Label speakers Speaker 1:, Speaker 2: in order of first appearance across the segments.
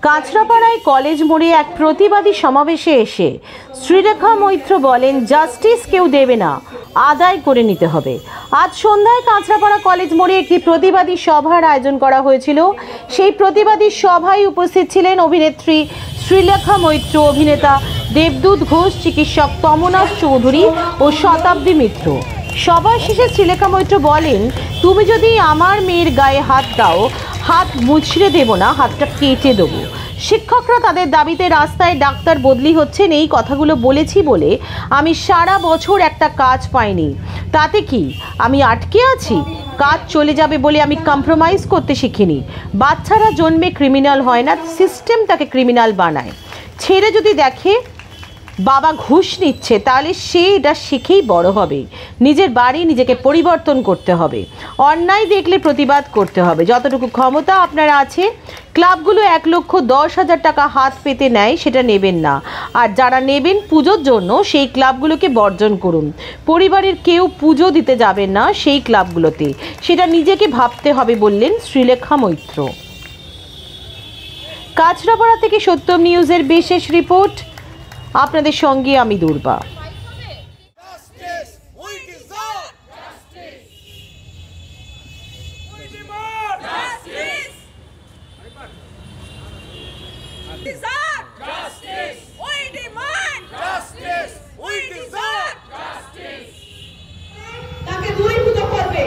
Speaker 1: কাঁচরাপাড়ায় college মোড়ে এক প্রতিবাদী সমাবেশে এসে শ্রীলেখা মৈত্র বলেন, জাস্টিস কেউ দেবে না, আদায় করে নিতে হবে। আজ সন্ধ্যায় কাঁচরাপাড়া কলেজ মোড়ে একটি প্রতিবাদী সভার আয়োজন করা হয়েছিল। সেই প্রতিবাদী সভায় উপস্থিত ছিলেন অভিনেত্রী শ্রীলেখা মৈত্র, অভিনেতা দেবদূত ঘোষ, চিকিৎসক তমনাথ চৌধুরী ও শতাব্দী মিত্র। সভা শেষে শ্রীলেখা মৈত্র বলেন, তুমি যদি আমার মেয়ের গায়ে হাত দাও, হাত মুচড়ে দেব না, হাতটা কেটে দেবো। শিক্ষকরা তাদের দাবিতে রাস্তায়, ডাক্তার বদলি হচ্ছেন, এই কথাগুলো বলেছি বলে আমি সারা বছর একটা কাজ পাইনি। তাতে কি আমি আটকে আছি? কাজ চলে যাবে বলে আমি কম্প্রোমাইজ করতে শিখিনি। বাচ্চারা জন্মে ক্রিমিনাল হয় না, সিস্টেম তাকে ক্রিমিনাল বানায়। ছেড়ে যদি দেখে বাবা ঘুষ নিচ্ছে, তাহলে সে এটা শিখেই বড় হবে। নিজের বাড়ি নিজেকে পরিবর্তন করতে হবে। অন্যায় দেখলে প্রতিবাদ করতে হবে। যতটুকু ক্ষমতা আপনারা আছে, ক্লাবগুলো 1,10,000 টাকা হাত পেতে নেয়, সেটা নেবেন না। আর যারা নেবেন পুজোর জন্য, সেই ক্লাবগুলোকে বর্জন করুন। পরিবারের কেউ পুজো দিতে যাবেন না সেই ক্লাবগুলোতে, সেটা নিজেকে ভাবতে হবে, বললেন শ্রীলেখা মৈত্র। কাঁচরাপাড়া থেকে সত্যম নিউজের বিশেষ রিপোর্ট, আপনাদের সঙ্গে আমি দুর্বা।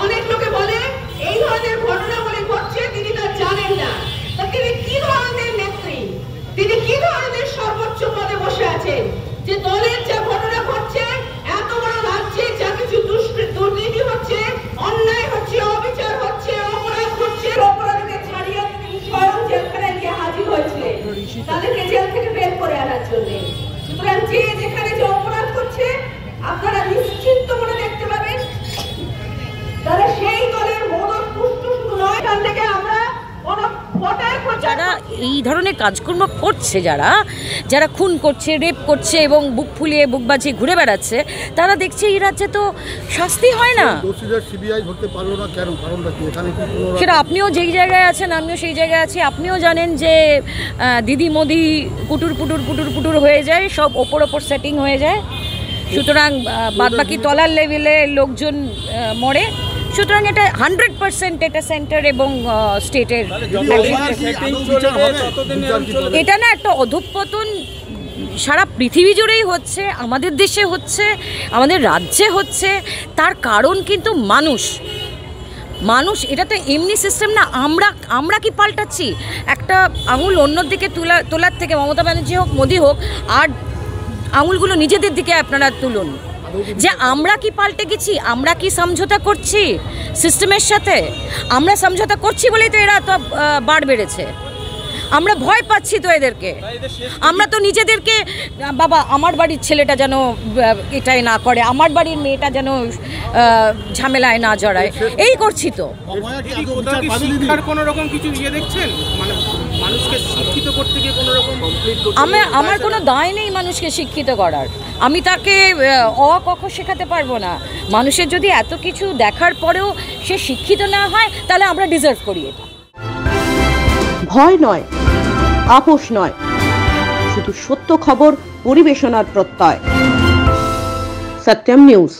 Speaker 2: অনেক লোকে বলে এই ধরনের ঘটনা বলে ঘটছে, তিনি তা জানেন না। তিনি কি ধরনের নেত্রী, তিনি কি ধরনের সর্বোচ্চ পদে বসে আছেন, যে দলের যা ঘটনা ঘটছে, এত বড় রাজ্যে যা কিছু দুর্নীতি হচ্ছে, অন্যায় হচ্ছে, অবিচার হচ্ছে, অপরাধ হচ্ছে, অপরাধীদের ছাড়িয়ে তিনি স্বয়ং জেলখানায় গিয়ে হাজির হয়েছিলেন তাদেরকে জেল থেকে বের করে আনার জন্য। সুতরাং যে যেখানে যে অপরাধ করছে, আপনারা নিশ্চিন্ত মনে দেখতে পাবেন তারা সেই দলের মদত পুষ্ট শুধু নয়। এখান থেকে আমরা
Speaker 3: যারা এই ধরনের কাজকর্ম করছে, যারা খুন করছে, রেপ করছে এবং বুক ফুলিয়ে বুক বাজিয়ে ঘুরে বেড়াচ্ছে, তারা দেখছে এই রাজ্যে তো শাস্তি হয় না। সেটা আপনিও যেই জায়গায় আছেন, আমিও সেই জায়গায় আছি। আপনিও জানেন যে দিদি মোদি পুটুর পুটুর পুটুর পুটুর হয়ে যায়, সব ওপর সেটিং হয়ে যায়। সুতরাং বাদবাকি তলার লেভেলে লোকজন মরে। সুতরাং এটা 100% এটা সেন্টার এবং স্টেটের, এটা না একটা অধঃপতন সারা পৃথিবী জুড়েই হচ্ছে, আমাদের দেশে হচ্ছে, আমাদের রাজ্যে হচ্ছে। তার কারণ কিন্তু মানুষ। এটা তো এমনি সিস্টেম না। আমরা কি পাল্টাচ্ছি? একটা আঙুল অন্যর দিকে তোলার থেকে মমতা ব্যানার্জি হোক, মোদি হোক, আর আঙুলগুলো নিজেদের দিকে আপনারা তুলুন। যে আমরা কি পাল্টে গেছি? আমরা কি সমঝোতা করছি সিস্টেমের সাথে? আমরা সমঝোতা করছি বলেই তো এরা তো বাড় বেড়েছে। আমরা ভয় পাচ্ছি তো এদেরকে। আমরা তো নিজেদেরকে, বাবা আমার বাড়ির ছেলেটা যেন এটাই না করে, আমার বাড়ির মেয়েটা যেন ঝামেলায় না জড়ায়, এই করছি তো। আমার কোনো দায় নেই মানুষকে শিক্ষিত করার। আমি তাকে অ ক খ শেখাতে পারবো না। মানুষের যদি এত কিছু দেখার পরেও সে শিক্ষিত না হয়, তাহলে আমরা ডিজার্ভ করি এটা।
Speaker 1: ভয় নয়, আপোষ নয়, শুধু সত্য খবর পরিবেশনার প্রত্যয়। সত্যম নিউজ।